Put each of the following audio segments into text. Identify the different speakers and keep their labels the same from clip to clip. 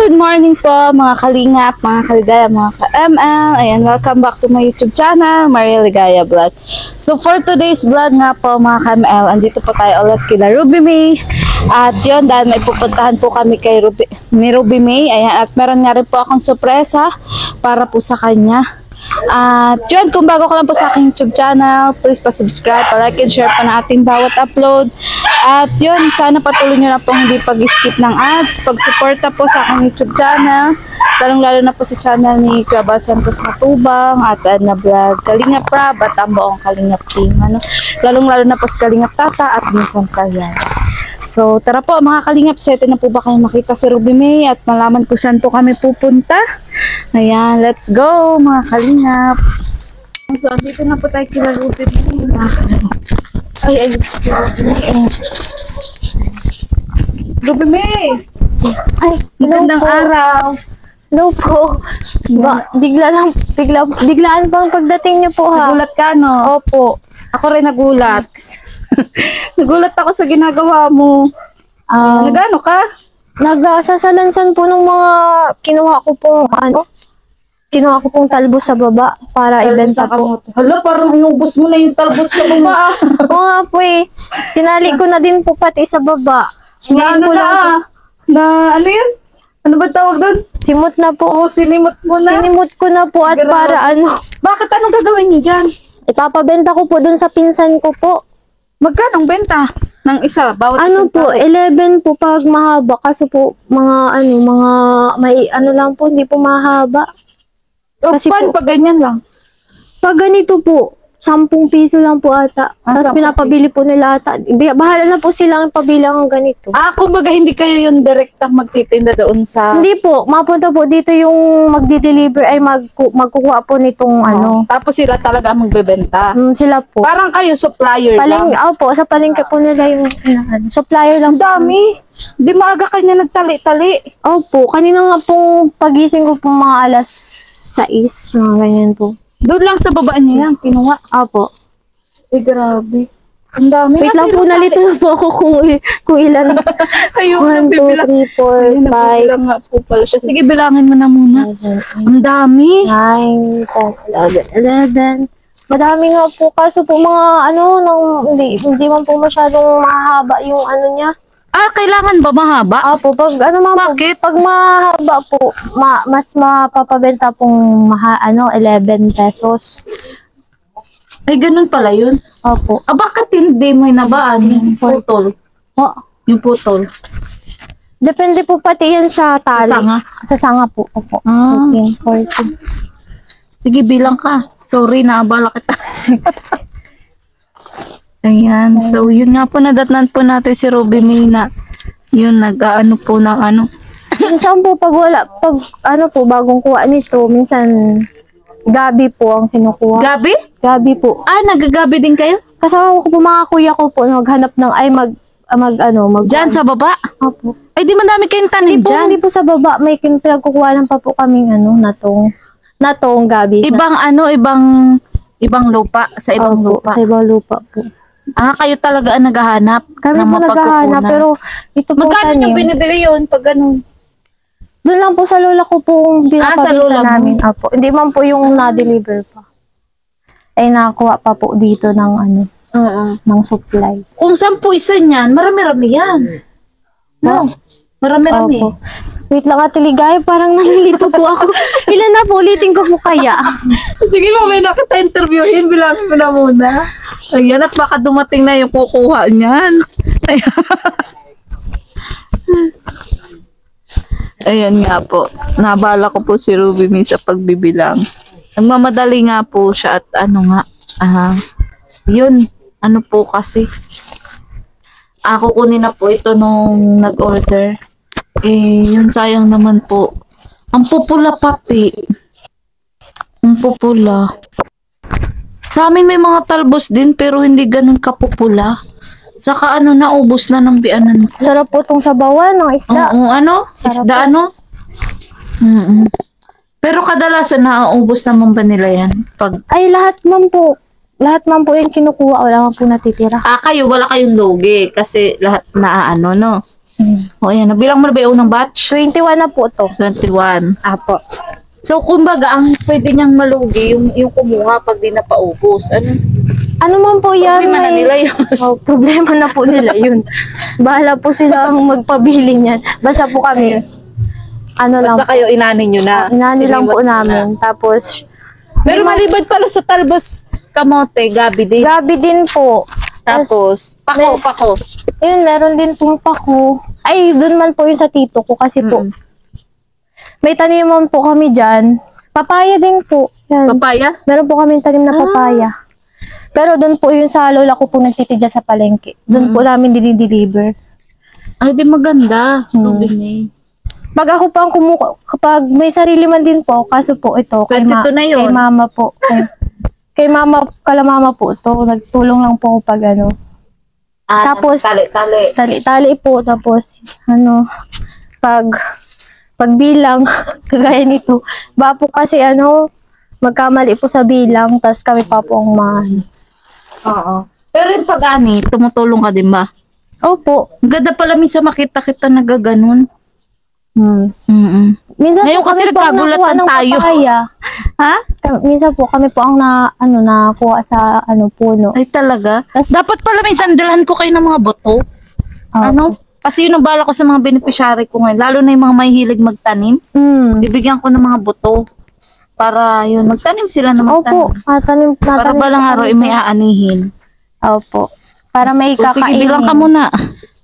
Speaker 1: Good morning po mga kalingap, mga kaligaya, mga ka-ML. Ayan, welcome back to my YouTube channel, Maria Ligaya Vlog. So for today's vlog nga po mga ka-ML, andito po tayo ulit kila Ruby May. At yun, dahil may pupuntahan po kami kay Ruby May. Ayan, at meron nga rin po akong sorpresa para po sa kanya. At yun, kung bago ka lang po sa aking YouTube channel, please pa-subscribe, pa-like and share pa na ating bawat upload. At yun, sana patuloy nyo na po hindi pag-skip ng ads, pag-suporta po sa aking YouTube channel, lalong-lalo na po sa channel ni Cabal Santos Matubang at Edna Vlog, Kalingap Rab at ang buong Kalingap team. Lalong-lalo na po sa Kalingap Tata at Minsan Tayan. So, tara po mga kalingap, sete na po ba kayo makita si Ruby May at malaman po saan po kami pupunta. Ayan, let's go mga kalingap. So, andito na po tayo kila Ruby May. Ay, Ruby May!
Speaker 2: Ay,
Speaker 1: Magandang araw!
Speaker 2: Hello po. Biglaan pang pagdating niyo po ha.
Speaker 1: Nagulat ka, no?
Speaker 2: Opo.
Speaker 1: Ako rin nagulat. Nagulat ako sa ginagawa mo. Nagano ka?
Speaker 2: Nagsasalansan po ng mga kinuha ko pong talbos sa baba para ibenta po.
Speaker 1: Hala, parang inubos mo na yung talbos sa baba.
Speaker 2: Oo nga po eh. Tinali ko na din po pati sa baba.
Speaker 1: Na ano na, ano yun? Ano ba tawag doon?
Speaker 2: Simot na po.
Speaker 1: Oo, sinimot mo na.
Speaker 2: Sinimot ko na po at
Speaker 1: Grabe.
Speaker 2: para ano.
Speaker 1: Bakit? Anong gagawin niyo dyan?
Speaker 2: Ipapabenta ko po dun sa pinsan ko po.
Speaker 1: Magkano ang benta ng isa? Bawat
Speaker 2: Ano
Speaker 1: isang
Speaker 2: po,
Speaker 1: tao?
Speaker 2: 11 po pag mahaba. Kasi po, may ano lang po, hindi po mahaba. Kasi
Speaker 1: Paano
Speaker 2: po,
Speaker 1: pag ganyan lang?
Speaker 2: pag ganito po, 10 piso lang po ata. Tapos
Speaker 1: 10
Speaker 2: pinapabili po nila ata. Bahala na po silang pabilang ng ganito.
Speaker 1: Kumbaga hindi kayo yung direktang magtitinda doon sa...
Speaker 2: Hindi po, mapunta po dito yung magdi-deliver ay magkukuha po nitong ano.
Speaker 1: Tapos sila talaga ang magbebenta.
Speaker 2: Sila po.
Speaker 1: Parang kayo supplier lang.
Speaker 2: Opo, sa palengke po nila yung supplier lang.
Speaker 1: Ang dami. Di maaga kanya nagtali-tali.
Speaker 2: Opo, kanina nga pong pagising ko po mga alas 6, mga ganyan po.
Speaker 1: Doon lang sa baba niya yan, kinuha.
Speaker 2: Opo.
Speaker 1: Grabe. Ang dami.
Speaker 2: Wait lang po, nalito na po ako kung ilan.
Speaker 1: Ayun,
Speaker 2: 1, 2, 3, 4, 5.
Speaker 1: Bilang nga po pala siya. Sige, bilangin mo na muna. Ang dami.
Speaker 2: 9, 10, 11. Madami nga po. Kaso po mga hindi man po masyadong mahaba yung ano niya.
Speaker 1: Kailangan ba mahaba?
Speaker 2: Opo, pag ano mga
Speaker 1: Bakit?
Speaker 2: pag mahaba po, mas mapapabenta pong 11 pesos.
Speaker 1: Ay, ganun pala yun.
Speaker 2: Opo.
Speaker 1: Bakit hindi mo inabaan yung putol? Yung putol.
Speaker 2: Depende po pati yan sa tali.
Speaker 1: Sanga?
Speaker 2: Sa sanga po. Opo. 14.
Speaker 1: Sige, bilang ka. Sorry, naabala kita. Ayan. So, yun nga po, nadatnan po natin si Ruby May na yun, nag-ano po ng ano.
Speaker 2: Minsan po pag bagong kuha nito, minsan gabi po ang kinukuha.
Speaker 1: Gabi?
Speaker 2: Gabi po.
Speaker 1: Nagagabi din kayo?
Speaker 2: Kasama ko po mga kuya ko po maghanap ng
Speaker 1: Diyan sa baba?
Speaker 2: Opo.
Speaker 1: Ay, di madami kayong tanim dyan.
Speaker 2: Hindi po sa baba, may pinagkukuha lang pa po kaming natong gabi.
Speaker 1: Ibang lupa, sa ibang
Speaker 2: Opo,
Speaker 1: lupa.
Speaker 2: sa ibang lupa po.
Speaker 1: Kayo talaga ang naghahanap
Speaker 2: Kami
Speaker 1: ng
Speaker 2: po naghahanap,
Speaker 1: mapagkukunan.
Speaker 2: pero ito po
Speaker 1: Magkano
Speaker 2: tanim.
Speaker 1: yung binibili yun pag ganun?
Speaker 2: Doon lang po sa lola ko po
Speaker 1: sa lola mo?
Speaker 2: namin. Opo. Hindi man po yung na-deliver pa. Ay nakuha pa po dito ng ng supply.
Speaker 1: Kung 10 isa niyan, marami-rami yan. No? Marami-rami.
Speaker 2: Opo. Wait lang Ate Ligaya, parang nalilito po ako. Ilan na po, ulitin ko po kaya.
Speaker 1: Sige, mamaya na kita interviewin. Bilangin mo na muna. Ayan, at baka dumating na yung kukuha niyan. Ayan nga po. Nabala ko po si Ruby May sa pagbibilang. Nagmamadali nga po siya at yun. Ano po kasi. Kukunin na po ito nung nag-order. Yun sayang naman po. Ang pupula pati. Ang pupula. Sa amin may mga talbos din pero hindi ganun kapupula. Saka naubos na ng bianan ko.
Speaker 2: Sarap po itong sabawan ng isda.
Speaker 1: Isda Pero kadalasan nauubos naman ba nila yan?
Speaker 2: Ay, lahat man po yung kinukuha. Wala man po natitira.
Speaker 1: Kayo, wala kayong lugi kasi lahat na no? O, ayan. Nabilang mo na ba yung unang batch?
Speaker 2: 21 na po to.
Speaker 1: 21.
Speaker 2: Apo.
Speaker 1: So, kumbaga, ang pwede niyang malugi, yung kumuha pag di napaubos.
Speaker 2: Ano man po yan?
Speaker 1: Problema na nila yun.
Speaker 2: Oh, problema na po nila yun. Bahala po sila ang magpabili niyan. Basta po kami, ano lang
Speaker 1: Basta kayo, inanin nyo na.
Speaker 2: inani lang po
Speaker 1: Sinimot nyo
Speaker 2: namin.
Speaker 1: na.
Speaker 2: Tapos,
Speaker 1: Pero maliban pala sa talbos kamote, gabi din.
Speaker 2: gabi din po.
Speaker 1: Tapos, pako.
Speaker 2: Ayun, meron din pong pako. Ay, dun man po yun sa tito ko kasi po, may taniman po kami dyan. Papaya din po. Yan.
Speaker 1: Papaya?
Speaker 2: Meron po kami tanim na papaya. Pero doon po yun sa lola ko po nagtitidya sa palengke. Doon po namin dinideliver.
Speaker 1: Ay, di maganda.
Speaker 2: Pag ako po ang kapag may sarili man din po, kaso po ito,
Speaker 1: 22 na yun.
Speaker 2: kay mama po. Kay mama, kala mama po ito, nagtulong lang po ako pag ano. Tapos,
Speaker 1: tali-tali.
Speaker 2: Tali-tali po, tapos, ano, pagbilang, kagaya nito, ba po kasi ano, magkamali po sa bilang, tapos kami pa po ang
Speaker 1: Oo. Pero yung pag-ani, tumutulong ka din ba?
Speaker 2: Opo.
Speaker 1: Ang ganda pala minsan makita-kita nagaganon.
Speaker 2: Minsan
Speaker 1: Ngayon
Speaker 2: po
Speaker 1: kasi
Speaker 2: kami po ang
Speaker 1: nagkagulatan
Speaker 2: nakuha ng
Speaker 1: tayo.
Speaker 2: papaya.
Speaker 1: Ha?
Speaker 2: Minsan po kami po ang nakuha sa puno.
Speaker 1: Ay talaga?
Speaker 2: Tas-
Speaker 1: Dapat pala minsan dalhan ko kayo ng mga boto. Ano? Kasi yun ang bala ko sa mga beneficiary ko ngayon. Lalo na yung mga mahihilig magtanim. Bibigyan ko ng mga boto. Para yun, magtanim sila ng
Speaker 2: Opo.
Speaker 1: magtanim. Para
Speaker 2: Natanim
Speaker 1: balang araw ay may aanihin.
Speaker 2: Opo. Para may
Speaker 1: O, sige,
Speaker 2: kakainin.
Speaker 1: bilang ka muna.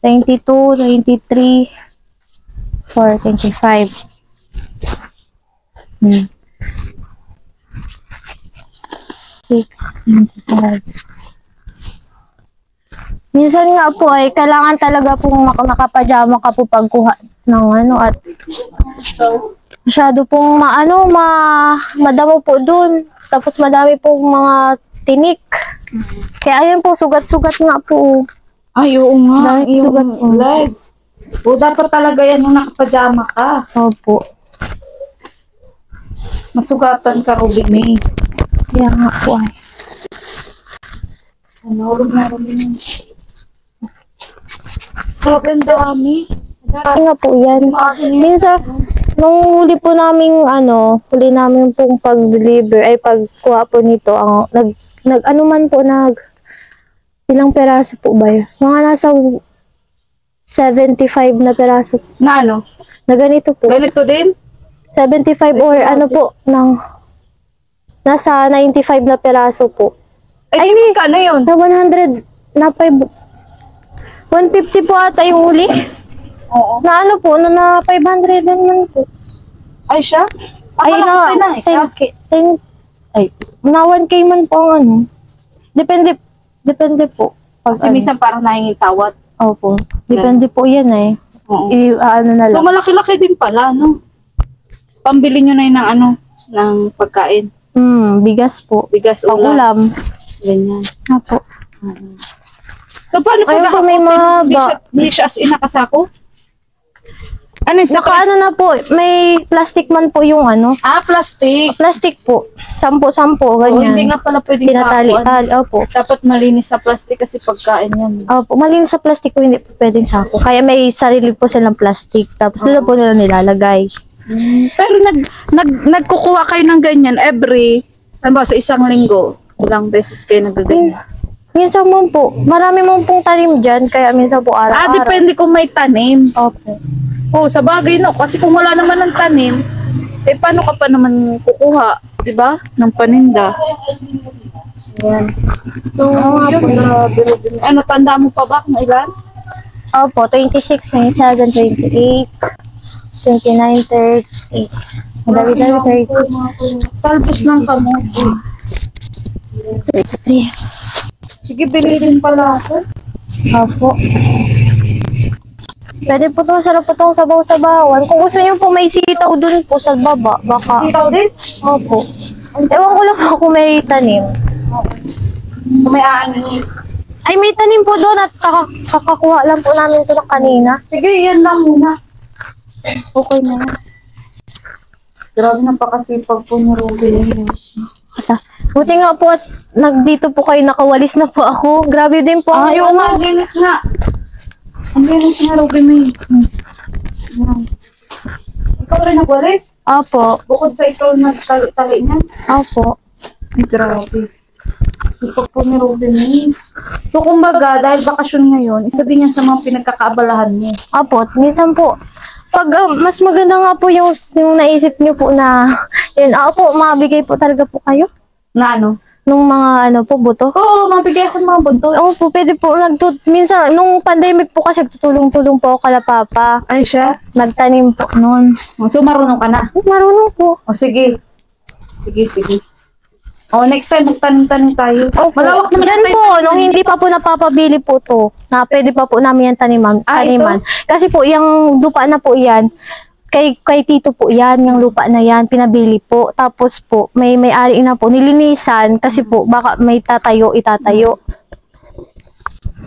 Speaker 2: 22, 23, 4, 25. 6, 25. Minsan nga po ay kailangan talaga pong nakapajama ka po pagkuha ng ano at masyado pong madamo po dun. Tapos madami pong mga tinik. Kaya ayun po, sugat-sugat nga po.
Speaker 1: Ay, oo nga.
Speaker 2: Dahil sugat po.
Speaker 1: legs. O, dapat talaga yan nung nakapajama ka.
Speaker 2: Opo.
Speaker 1: Masugatan ka, Ruby May.
Speaker 2: Kaya nga po ay.
Speaker 1: Ano, Ruby. Grabe ang dami.
Speaker 2: Kaya nga po yan. Minsan, nung huli po naming huli namin pong pag-deliver, ay pagkuha po nito, ilang peraso po ba yun? Mga nasa 75 na peraso.
Speaker 1: Na ano?
Speaker 2: Na ganito po.
Speaker 1: Ganito din?
Speaker 2: 75 or nasa 95 na peraso po.
Speaker 1: Ay, di ka na yun.
Speaker 2: Na 100, na 150 po ata yung huli.
Speaker 1: Oo.
Speaker 2: Na na 500 naman po.
Speaker 1: Ay, siya? Ay, na ng isa?
Speaker 2: 10K. Na 1K man po ang Depende po.
Speaker 1: Kasi minsan parang nahinging tawad.
Speaker 2: Opo. Depende po yan eh.
Speaker 1: Oo.
Speaker 2: Na
Speaker 1: So,
Speaker 2: lang.
Speaker 1: malaki-laki din pala, no? Pambili nyo na yun ng pagkain.
Speaker 2: Bigas po.
Speaker 1: Bigas, ulam.
Speaker 2: Pang-ulam.
Speaker 1: Ganyan.
Speaker 2: Opo.
Speaker 1: So, paano
Speaker 2: Ayun po, may mahaba.
Speaker 1: Hindi siya as in nakasako? Ano yung
Speaker 2: Saka na po, may plastic man po yung
Speaker 1: plastic.
Speaker 2: Plastic po. 10-10,
Speaker 1: O,
Speaker 2: ganyan.
Speaker 1: hindi nga pala pwedeng
Speaker 2: Tinatali-tali. Opo.
Speaker 1: Dapat malinis sa plastic kasi pagkain yan.
Speaker 2: Opo, malinis sa plastic po, hindi po pwedeng sako. Kaya may sarili po silang plastic. Tapos doon po nila nilalagay.
Speaker 1: Pero nagkukuha kayo ng ganyan sa isang linggo. Ilang beses kayo nagaganyan.
Speaker 2: Minsan mo po, marami mo pong tanim dyan, kaya minsan po araw-araw.
Speaker 1: Depende kung may tanim.
Speaker 2: Opo.
Speaker 1: Oo, sa bagay no. Kasi kung wala naman ng tanim, paano ka pa naman kukuha, di ba? Ng paninda. Yan. So, yun. Ano, tanda mo pa ba kung ilan?
Speaker 2: Opo, 26, 27, 28, 29, 30. Madami-dami, 30.
Speaker 1: Talbos ng kamote. Sige, bili din pala ako.
Speaker 2: Opo. Pwede po ito, masarap po itong sabaw-sabawan. Kung gusto niyo po may sitaw dun po sa baba, baka.
Speaker 1: Sitaw din?
Speaker 2: Opo. Ewan ko lang po kung may tanim.
Speaker 1: Kung may aanin.
Speaker 2: Ay, may tanim po doon at kakakuha lang po namin ito ng kanina.
Speaker 1: Sige, yan lang muna. Okay na yan. Grabe napakasipag po ni Ruby.
Speaker 2: Buti nga po at nagdito po kayo, nakawalis na po ako. Grabe din po.
Speaker 1: Yung linis nga. Ang meron si Ruby May. Yan. Ikaw rin nagwalis?
Speaker 2: Opo.
Speaker 1: Bukod sa ikaw nagtali niyan?
Speaker 2: Opo.
Speaker 1: Ay, grabe. Ipag po ni Ruby May. So, kumbaga, dahil bakasyon ngayon, isa din yan sa mga pinagkakaabalahan niyo.
Speaker 2: Opo. Minsan po, pag mas maganda nga po yung naisip niyo po na, yun, po, mabigay po talaga po kayo.
Speaker 1: Na ano?
Speaker 2: Nung mga po, buto.
Speaker 1: Oo, mabigay ako ng mga buntot.
Speaker 2: Oo po, pwede po. Minsan, nung pandemic po kasi, tutulong-tulong po ako kala Papa.
Speaker 1: Ay, siya?
Speaker 2: Nagtanim po noon.
Speaker 1: So, marunong ka na?
Speaker 2: Marunong po.
Speaker 1: O, sige. Sige. O, next time, magtanim-tanim tayo.
Speaker 2: Opo.
Speaker 1: Malawak naman
Speaker 2: Diyan
Speaker 1: tayo.
Speaker 2: po, nung hindi pa po napapabili po to, na pwede pa po namin yan taniman.
Speaker 1: Ah, ito?
Speaker 2: Kasi po, yung lupa na po yan, kay tito po yan, yung lupa na yan, pinabili po. Tapos po, may-ari na po, nilinisan, kasi po, baka may itatayo.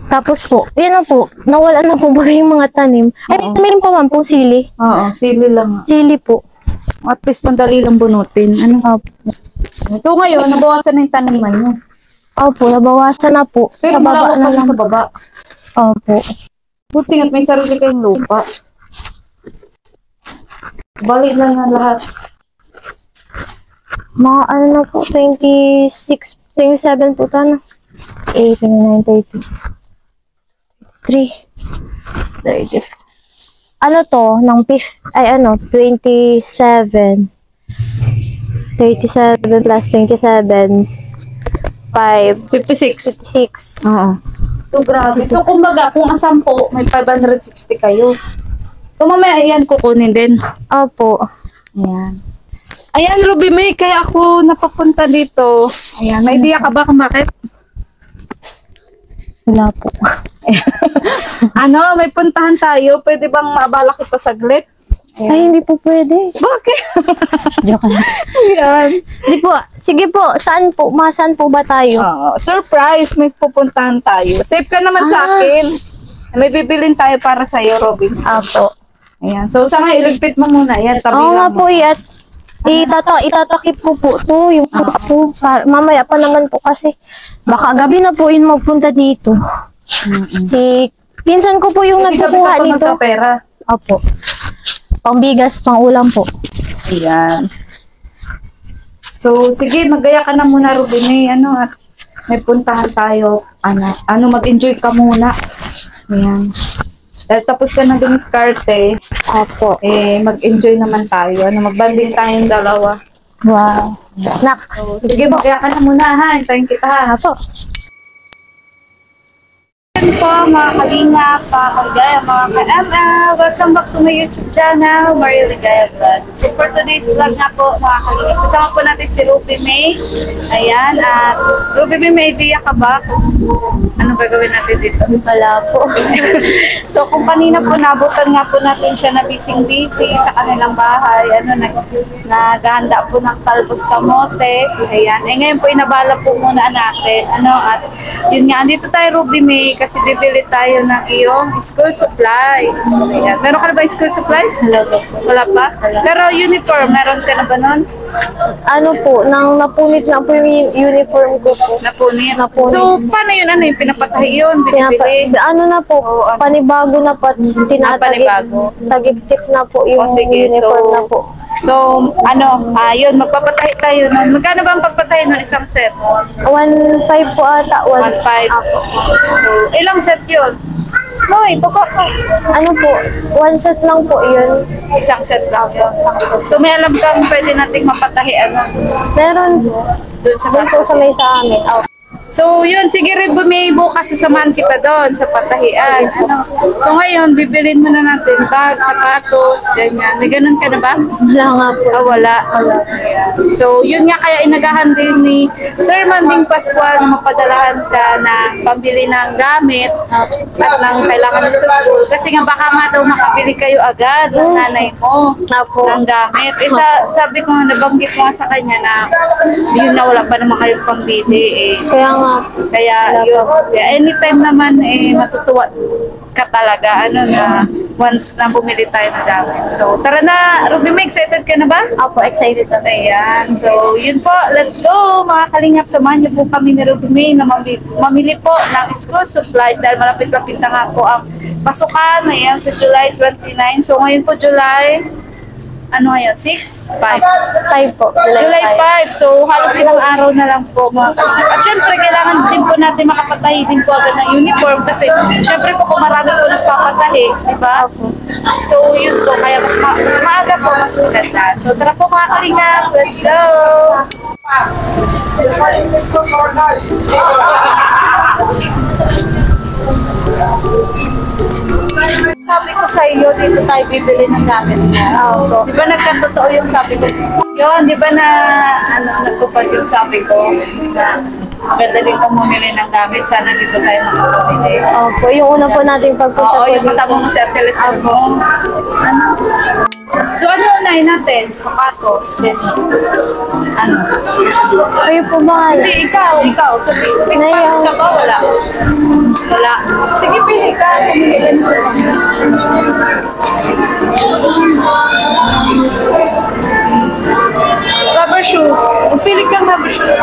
Speaker 2: Tapos po, yun na po, nawala na po ba yung mga tanim. Ay, meron pa man po sili.
Speaker 1: Oo, sili lang.
Speaker 2: Sili po.
Speaker 1: At least, pandali lang bunutin. Ano? So, ngayon, nabawasan na yung taniman mo.
Speaker 2: Opo, nabawasan na po.
Speaker 1: Pero
Speaker 2: Sa baba
Speaker 1: malawak
Speaker 2: na
Speaker 1: pa
Speaker 2: lang.
Speaker 1: lang sa baba.
Speaker 2: Opo.
Speaker 1: Buti at may sarili kayong lupa. Balik lang na lahat.
Speaker 2: Mga na po, 26, 27 po sana. 8, 29, 30. 3. 30. Ano to? Ng 27. 37 plus 27. 5.
Speaker 1: 56.
Speaker 2: 56.
Speaker 1: Oo. So, grabe. So, kumbaga, kung asampo, may 560 kayo. So, mamaya, ayan, kukunin din.
Speaker 2: Opo.
Speaker 1: Ayan. Ayan, Ruby May, kaya ako napapunta dito. Ayan, may idea ka ba kung bakit?
Speaker 2: Wala po.
Speaker 1: Ano, may puntahan tayo. Pwede bang maabala kita saglit?
Speaker 2: Ay, hindi po pwede.
Speaker 1: Bakit?
Speaker 2: Joke lang.
Speaker 1: Ayan.
Speaker 2: Hindi po. Sige po, saan po ba tayo?
Speaker 1: Surprise, may pupuntahan tayo. Safe ka naman sa akin. May bibilin tayo para sa'yo, Robin.
Speaker 2: Opo.
Speaker 1: Ayan. So, sa nga, iligpit mo muna. Ayan, tabi
Speaker 2: Oo nga
Speaker 1: lang
Speaker 2: po,
Speaker 1: mo.
Speaker 2: at itatakip po to, yung post po. Mamaya pa naman po kasi. Baka gabi na po yun magpunta dito. Pinsan ko po yung
Speaker 1: Hindi ka
Speaker 2: nagkukuha
Speaker 1: pa
Speaker 2: nito.
Speaker 1: magkapera.
Speaker 2: Opo. Pangbigas, pang ulam po.
Speaker 1: Ayan. So, sige, magaya ka na muna, Ruben. At may puntahan tayo. Mag-enjoy ka muna. Ayan. Dahil tapos ka na dumiskarte,
Speaker 2: Opo.
Speaker 1: mag-enjoy naman tayo. Magbanding tayong dalawa.
Speaker 2: Wow. Nax.
Speaker 1: So, sige, magaya ka na muna, ha? Hintayin kita, ha?
Speaker 2: Opo.
Speaker 1: Hello po, mga kalingap, mga kaligaya, mga ka-ML. Welcome back to my YouTube channel, Maria Ligaya Vlog. So for today's vlog nga po, mga kalingap, kasama po natin si Ruby May. Ayan, at Ruby May, may idea ka ba kung anong gagawin natin dito?
Speaker 2: Wala po.
Speaker 1: So kung kanina po, nabutan nga po natin siya na busy sa kanilang bahay. Naghahanda po ng talbos kamote. Ayan, ngayon po, inabala po muna natin. At yun nga, andito tayo, Ruby May, kasi bibili tayo ng iyong school supplies. Ayan. Meron ka na ba school supplies? Wala pa? Pero uniform, meron ka na ba nun?
Speaker 2: Ano po, napunit na po yung uniform ko po.
Speaker 1: Napunit.
Speaker 2: Napunit.
Speaker 1: So, paano yun? Yung pinapatahi yun? Binibili?
Speaker 2: Ano na po, panibago na po,
Speaker 1: panibago.
Speaker 2: tagip-tip na po yung
Speaker 1: Sige.
Speaker 2: uniform na po.
Speaker 1: So, yun, magpapatahi tayo nun. Magkano ba ang pagpatahi nun isang set?
Speaker 2: 1.5 po ata.
Speaker 1: 1.5. So, ilang set yun? Noy,
Speaker 2: Ano po, 1 set lang po yun.
Speaker 1: isang set lang yun. So, may alam kang pwede nating mapatahi
Speaker 2: Meron po.
Speaker 1: doon sa
Speaker 2: Doon po sa may sa amin.
Speaker 1: So, yun, sige rin, bukas sasamahan kita doon sa patahian. So, ngayon, bibilin muna natin bag, sapatos, ganyan. May ganun ka na ba?
Speaker 2: Wala nga po.
Speaker 1: Wala. Ayan. So, yun nga kaya inagahan din ni Sir Manding Pascual na mapadalahan ka na pambili ng gamit at ng kailangan mo sa school. Kasi nga baka nga daw makabili kayo agad ng nanay mo ng gamit. Sabi ko nga, nabanggit ko nga sa kanya na yun na wala pa naman kayong pambili Kaya yun, anytime naman matutuwa ka talaga na once na bumili tayo ng gamit. So, tara na. Ruby, may excited ka na ba?
Speaker 2: Opo, excited na.
Speaker 1: Ayan. So, yun po. Let's go. Mga kalingap, samahan niyo po kami ni Ruby May na mamili po ng school supplies dahil malapit-lapit na nga po ang pasukan. Ayan, sa July 29. So, ngayon po July, ano ngayon? 6? 5?
Speaker 2: 5 po.
Speaker 1: July 5. So, halos ilang araw na lang po mga kalingap. At syempre, kailangan din po natin makapatahi din po agad ng uniform kasi syempre po kung marami po nagpapatahi, di ba? So, yun po. Kaya mas maaga po, mas maganda. So, tara po mga kalingap. Let's go! Sabi ko sa iyo, dito tayo bibili ng gamit niya. Di ba nagkatotoo yung sabi ko? Yun, di ba na nagtupad yung sabi ko? Na maganda din kung bumili ng gamit. Sana dito tayo makapamili.
Speaker 2: Opo, yung una po nating pagpunta
Speaker 1: Oo,
Speaker 2: po
Speaker 1: yung
Speaker 2: dito.
Speaker 1: kasama mo si Ate Lizelle mo. So, ano unahin natin? Sapatos. Ano?
Speaker 2: Kayo po bahala.
Speaker 1: Hindi, ikaw. Sabi, may
Speaker 2: Naiyak.
Speaker 1: sapatos ka ba? Wala. Wala. Sige, pili ka. Pumili ka nito. Rubber shoes. Pili kang rubber shoes.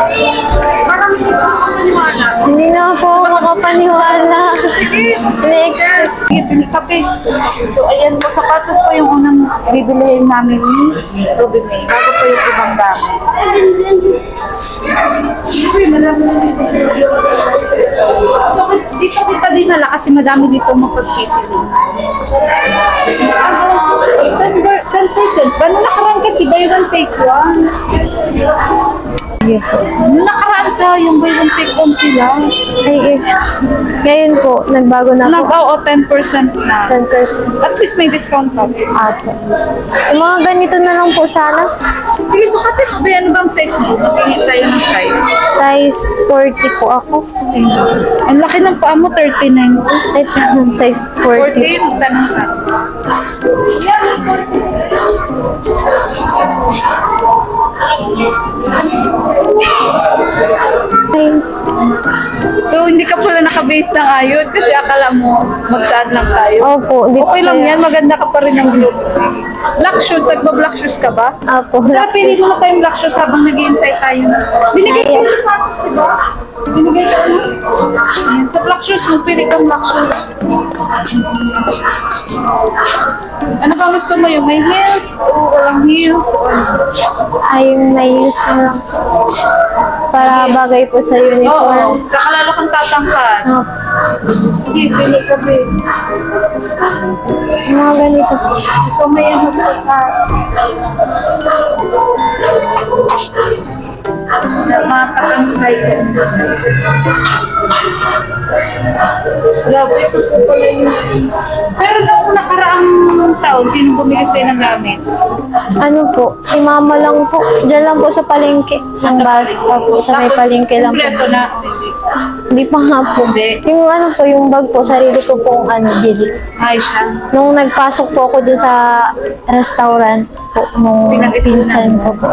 Speaker 1: Parang hindi ko makapaniwala.
Speaker 2: Hindi na po ako makapaniwala.
Speaker 1: Sige.
Speaker 2: Next.
Speaker 1: Sige, pili kape. So, ayan po. Sapatos po yung unang bibilihin namin ni Ruby May. Bago po yung ibang gamit. Dito kita dinala kasi madami dito mapagpipili. 10%. Paano nakaraan kasi buy one take one?
Speaker 2: Yes.
Speaker 1: Nung nakaraan sa yung buy one take one sila.
Speaker 2: Ay, ngayon po, nagbago na po.
Speaker 1: Nag-oo 10% na.
Speaker 2: 10%.
Speaker 1: At least may discount pa.
Speaker 2: Apo. Yung mga ganito na lang po sana.
Speaker 1: Sige, sukatin mo ba yan? Ano bang size mo? Magiging tayo ng size.
Speaker 2: Size 40 po ako.
Speaker 1: Ang laki ng paa mo, 39 po.
Speaker 2: Ito, size 40.
Speaker 1: 14, magtanong ka.
Speaker 2: Ay,
Speaker 1: So, hindi ka pala nakabase ng ayos kasi akala mo magsaad lang tayo.
Speaker 2: opo, di
Speaker 1: Okay lang
Speaker 2: kaya-
Speaker 1: yan, maganda ka pa rin ng look. Black shoes, nagba-black shoes ka ba?
Speaker 2: Apo,
Speaker 1: Tara, pili mo na tayong black shoes habang nag-iintay tayo. Binigay ko yung sapatos, diba? Binigay ko na. Ayan, sa black shoes mo, pili kang black shoes. Ano bang gusto mo? Yung may heels o walang heels? O ano?
Speaker 2: ay may heels na lang. Para bagay po sa uniform.
Speaker 1: Oo, saka lalo kang tatangkad.
Speaker 2: Apo.
Speaker 1: Sige, pili ka, babe.
Speaker 2: Yung mga ganito.
Speaker 1: Ikaw may ano sa car. Mga katangkay ka. Grabe, ito po pala yun. Pero noong nakaraang taon, sino bumili sa'yo ng gamit?
Speaker 2: Ano po, si mama lang po. Diyan lang po sa palengke. Ng bar. Opo, sa may
Speaker 1: Tapos,
Speaker 2: palengke lang po.
Speaker 1: kompleto na.
Speaker 2: Hindi pa nga po.
Speaker 1: Hindi.
Speaker 2: Yung ano po, yung bag po, sarili ko pong bili.
Speaker 1: Ay, siya.
Speaker 2: Nung nagpasok po ako dun sa restaurant po, nung
Speaker 1: Pinag-ipunan
Speaker 2: pinsan ko po.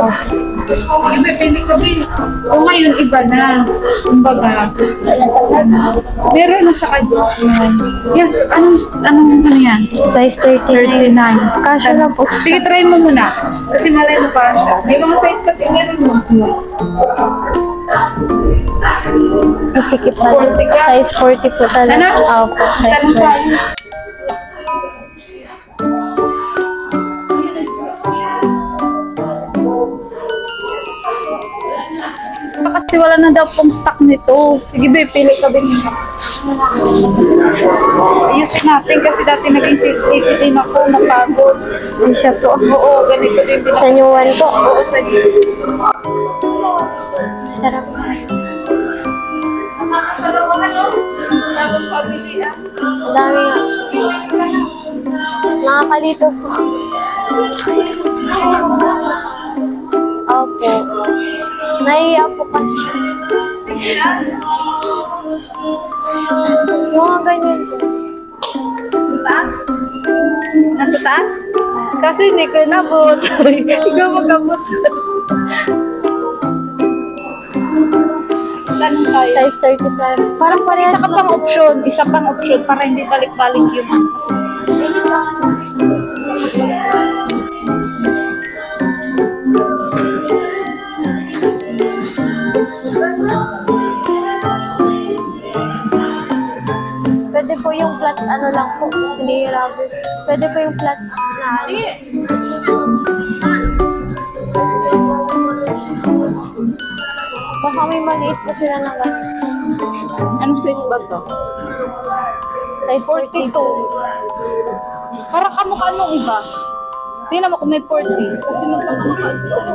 Speaker 1: Yung may pili ka, Bill. O ngayon, iba na. Kumbaga, meron na sa kanya. Yes, anong yan?
Speaker 2: Size 39.
Speaker 1: 39.
Speaker 2: Kasya na po.
Speaker 1: Sige, try mo muna. Kasi malay mo pa siya. May mga size kasi meron mo.
Speaker 2: Isikip na.
Speaker 1: 40 ka?
Speaker 2: Size 40 po talaga.
Speaker 1: Ano?
Speaker 2: Opo, size
Speaker 1: Tanong
Speaker 2: 40.
Speaker 1: tayo. Kasi wala na daw pong stock nito. Sige, babe, pili ka din. Ayusin natin kasi dati naging sales lady din ako, napagod.
Speaker 2: Ay, siya po.
Speaker 1: Oo, ganito din
Speaker 2: Sa nyuwan po.
Speaker 1: Oo, sa iyo.
Speaker 2: Sarap.
Speaker 1: Nakakasalawan, no? Sabang pamilya.
Speaker 2: Ang dami nga. Nakakalito po. Opo. Naiiyak po kasi. Yung mga ganyan po.
Speaker 1: Sa taas? Nasa taas? Kasi hindi ko nabot. Ikaw mag-abot. Tanong tayo.
Speaker 2: Size 37. Parang
Speaker 1: Isa ka pang option. Isa pang option para hindi balik-balik yung kasi.
Speaker 2: ano lang po, hindi rubber. Pwede po yung flat na ano. Baka may maliit po sila na gano'n.
Speaker 1: Anong size ba to?
Speaker 2: Size 42.
Speaker 1: Parang kamukha nung iba. Tingnan mo kung may 40. Kasi magkakamukha sila.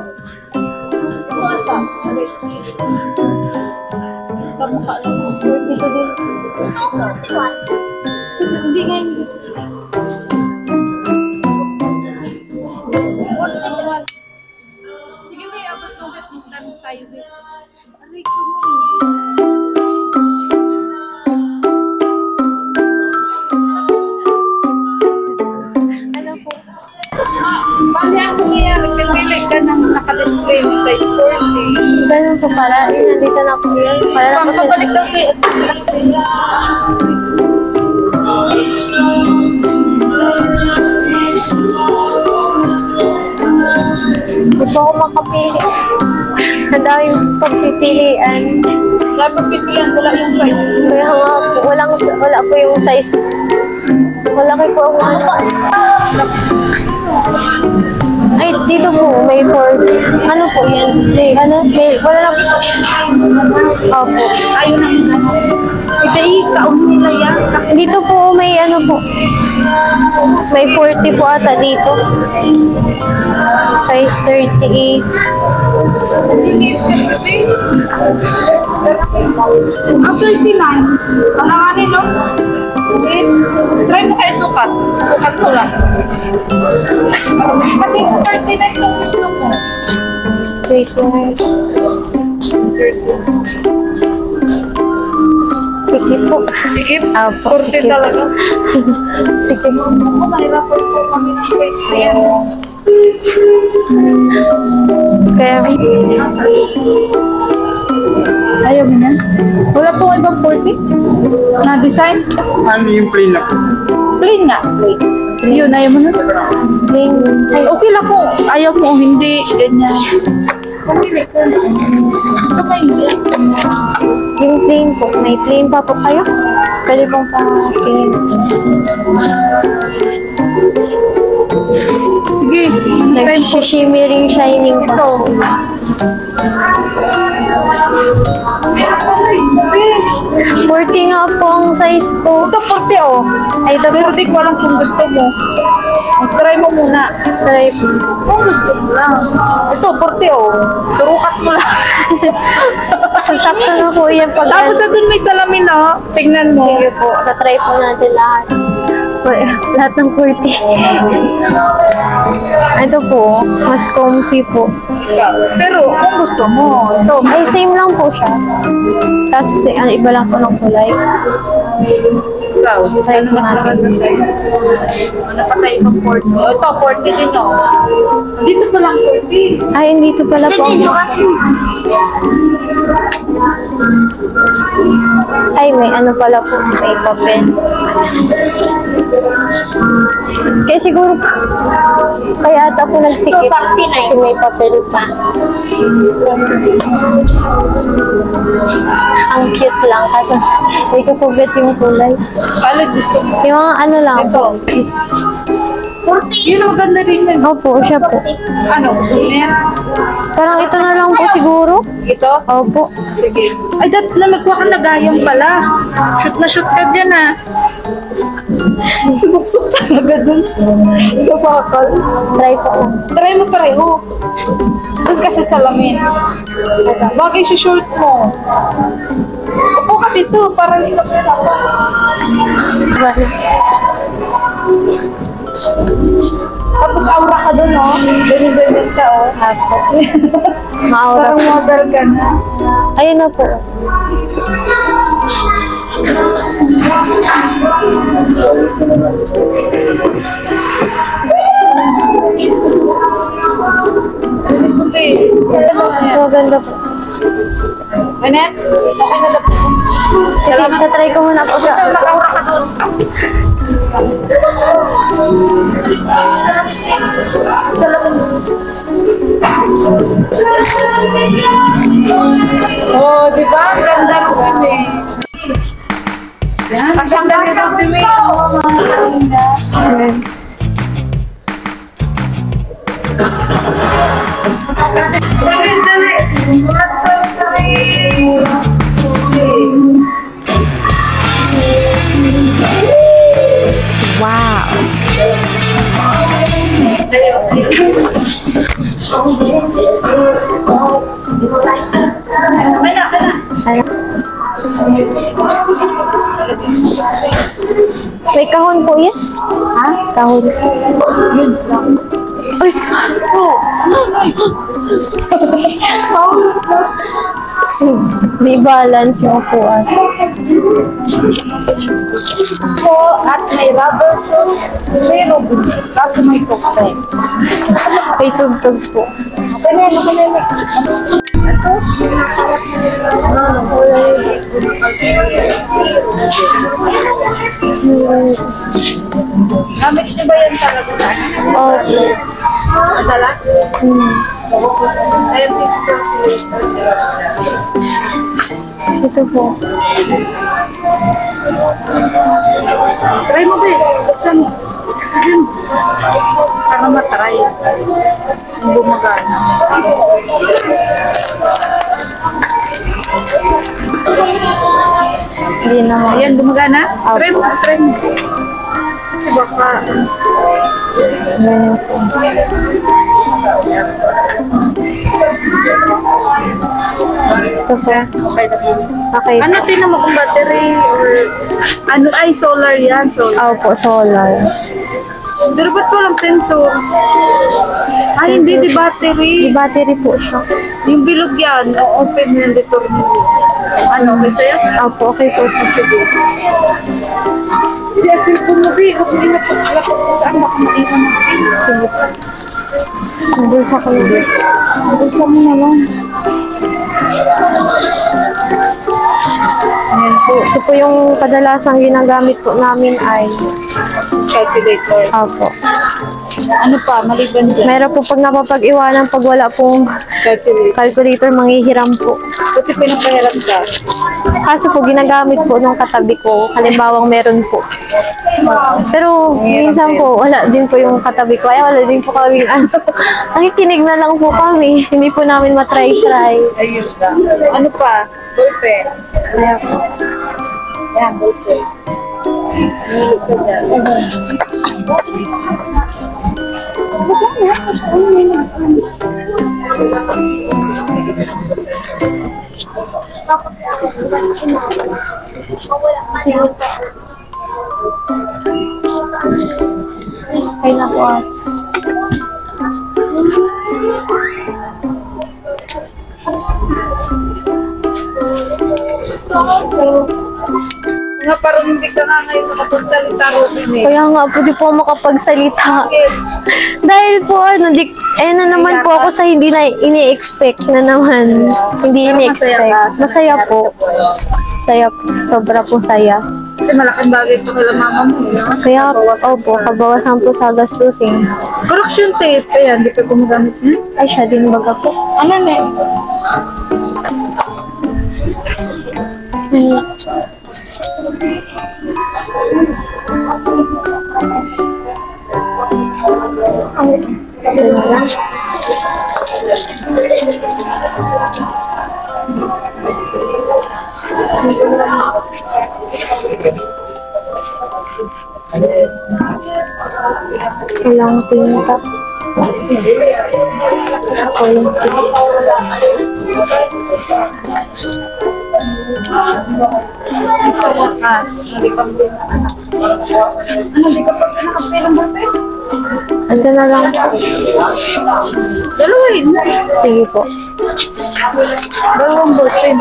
Speaker 1: Kamukha. Kamukha lang.
Speaker 2: 42 din.
Speaker 1: Hindi nga yung gusto. 41. Sige, may abot nung bet mo tayo. Aray ko mo.
Speaker 2: Ano po?
Speaker 1: Bali ang nangyayari, pipili ka ng naka-display ng size 40.
Speaker 2: Ganun po para. Nandito na po yun. Para na po siya.
Speaker 1: Pagkabalik sa display.
Speaker 2: Hindi po ako makapili. Ang daming pagpipilian.
Speaker 1: Dapat pipilihan ko lang yung size.
Speaker 2: Kaya nga po, wala po yung size. Malaki po ang ano. Ay, dito po, may 40. Ano po yan? Wala lang po. Opo.
Speaker 1: Ayaw na yung ano. Hindi, kaon nila yan.
Speaker 2: Dito po, may ano po. May 40 po ata dito. Size 38.
Speaker 1: Ang 39. Ano nga nilo? Try mo kayo sukat. Sukat ko lang. Kasi kung 39 itong gusto mo.
Speaker 2: Wait lang. Sige po.
Speaker 1: Sige,
Speaker 2: Apo,
Speaker 1: 40
Speaker 2: sige.
Speaker 1: talaga.
Speaker 2: Sige.
Speaker 1: Ako, mahirapan po kami ng size na yan.
Speaker 2: Kaya,
Speaker 1: Ayaw mo yan? Wala pong ibang 40 na design?
Speaker 3: Ano yung plain na po?
Speaker 1: Plain nga. Yun, ayaw mo na?
Speaker 2: plain.
Speaker 1: Ay, okay lang kung ayaw mo o hindi. Ganyan. Ito ba hindi?
Speaker 2: Yung plain po. May plain pa po kayo? Pwede pong pa-plain.
Speaker 1: Sige.
Speaker 2: Nag-shimmering, shining pa.
Speaker 1: Ito.
Speaker 2: 40 nga po ang size ko.
Speaker 1: Ito 40 oh.
Speaker 2: Ay, ito
Speaker 1: Pero di ko alam kung gusto mo. Try mo muna.
Speaker 2: try po.
Speaker 1: Kung gusto mo lang. Ito 40 oh. Surukat mo lang.
Speaker 2: Sakto na po yan pag
Speaker 1: Tapos sa dun may salamin oh. Tingnan mo.
Speaker 2: sige po. Na-try po natin lahat. Lahat ng 40. Ito po, mas comfy po.
Speaker 1: Pero kung gusto mo, ito.
Speaker 2: Ay, same lang po siya. Kasi iba lang po ng kulay.
Speaker 1: Ikaw, ano mas maganda sa'yo? Ano pa tayo pang 40? Oh, ito, 40 din oh. Dito pa lang 40.
Speaker 2: Ay, dito pala po. Ay, may ano pala po. May papel. Kaya siguro po, kaya ata po nagsikip. Kasi may papel pa. Ang cute lang. Kasi hindi ko po bet yung kulay.
Speaker 1: Alin gusto mo?
Speaker 2: Yung mga ano lang
Speaker 1: Ito.
Speaker 2: po.
Speaker 1: Yun ang maganda rin yun.
Speaker 2: Opo, siya po.
Speaker 1: Ano, gusto mo yan?
Speaker 2: Parang ito na lang po siguro.
Speaker 1: Ito?
Speaker 2: Opo.
Speaker 1: Sige. Ay, dati na magkuha ka na gayang pala. Shoot na shoot ka dyan ha. Subuksok talaga dun sa bakal.
Speaker 2: Try po.
Speaker 1: Try mo pareho. Doon kasi salamin. Bagay si short mo. Upo ka dito para hindi ka pinapas.
Speaker 2: Bye.
Speaker 1: Tapos aura ka dun, oh. Ganyan-ganyan ka, oh.
Speaker 2: Apo. Maura.
Speaker 1: Parang model ka na.
Speaker 2: Ayun na po.
Speaker 1: Okay.
Speaker 2: Mas maganda po.
Speaker 1: Anet? Okay na lang.
Speaker 2: Tatry ko muna po
Speaker 1: Ito,
Speaker 2: sa...
Speaker 1: mag-aura ka dun. Oh, di ba? Ang ganda rin kami. Yan, ang ganda ni Ruby May.
Speaker 2: Ayan. Wow. May kahon po yan? Ha? Kahon.
Speaker 1: Yun lang.
Speaker 2: Ay! May balance yung upuan.
Speaker 1: Po, at may rubber shoes. Zero. Kaso may tugtog.
Speaker 2: May tugtog po.
Speaker 1: Kanina. Gamit niyo ba yan talaga?
Speaker 2: Opo.
Speaker 1: Madalas? Ayun,
Speaker 2: Ito po.
Speaker 1: try mo ba eh. Buksan mo. Ayun. Para matry. Ang bumagana.
Speaker 2: Hindi naman.
Speaker 1: Ayan, gumagana? Try mo. Kasi baka...
Speaker 2: Ganyan po. Ito po.
Speaker 1: Okay na po.
Speaker 2: Okay.
Speaker 1: Ano, tinan mo kung battery or... Ano, ay, solar yan. Solar.
Speaker 2: Opo, solar.
Speaker 1: Pero ba't walang sensor? Ay, hindi, di battery.
Speaker 2: May battery po siya.
Speaker 1: Yung bilog yan, open mo yan dito rin. Ano, okay sa'yo?
Speaker 2: Opo, okay po.
Speaker 1: Sige. Hindi, cellphone mo, Bi. Huwag mo ilapot ko saan. Baka maiwan mo.
Speaker 2: Sige po. Bulsa ko na.
Speaker 1: Bulsa mo na lang.
Speaker 2: Ayan po. Ito po yung kadalasang ginagamit po namin ay
Speaker 1: Calculator.
Speaker 2: opo.
Speaker 1: Ano pa, maliban dyan?
Speaker 2: Meron po pag napapag-iwanan pag wala pong
Speaker 1: Calculator.
Speaker 2: calculator, manghihiram po.
Speaker 1: Buti pinapahiram ka.
Speaker 2: Kaso po, ginagamit po nung katabi ko. Halimbawang meron po. Pero minsan po, wala din po yung katabi ko. Ay, wala din po kami. Nakikinig na lang po kami. Hindi po namin matry-try.
Speaker 1: Ayun lang. Ano pa? Ballpen.
Speaker 2: Kaya po.
Speaker 1: Yan, ballpen. Hilo ka dyan.
Speaker 2: Ay, nakuha.
Speaker 1: Nga parang hindi ka nga ngayon makapagsalita, Robin eh.
Speaker 2: Kaya nga po, di po ako makapagsalita. Dahil po, na naman po ako sa hindi na ini-expect na naman. Hindi
Speaker 1: Pero
Speaker 2: ini-expect. Masaya po. Saya po. Sobra po saya.
Speaker 1: Kasi malaking bagay ito nila mama mo, no?
Speaker 2: Kaya,
Speaker 1: Kabawasan
Speaker 2: opo,
Speaker 1: sa-
Speaker 2: kabawasan po sa gastusin.
Speaker 1: Correction tape, ayan, di ka gumagamit niya.
Speaker 2: Ay, siya din baga po.
Speaker 1: Ano na?
Speaker 2: Ay, ito na lang. Ilang tinta. Ako yung
Speaker 1: Sa wakas, hindi ka din. Ano, di ka pa nakapay ng ballpen?
Speaker 2: ando na lang.
Speaker 1: Dalawain.
Speaker 2: Sige po.
Speaker 1: Dalawang ballpen.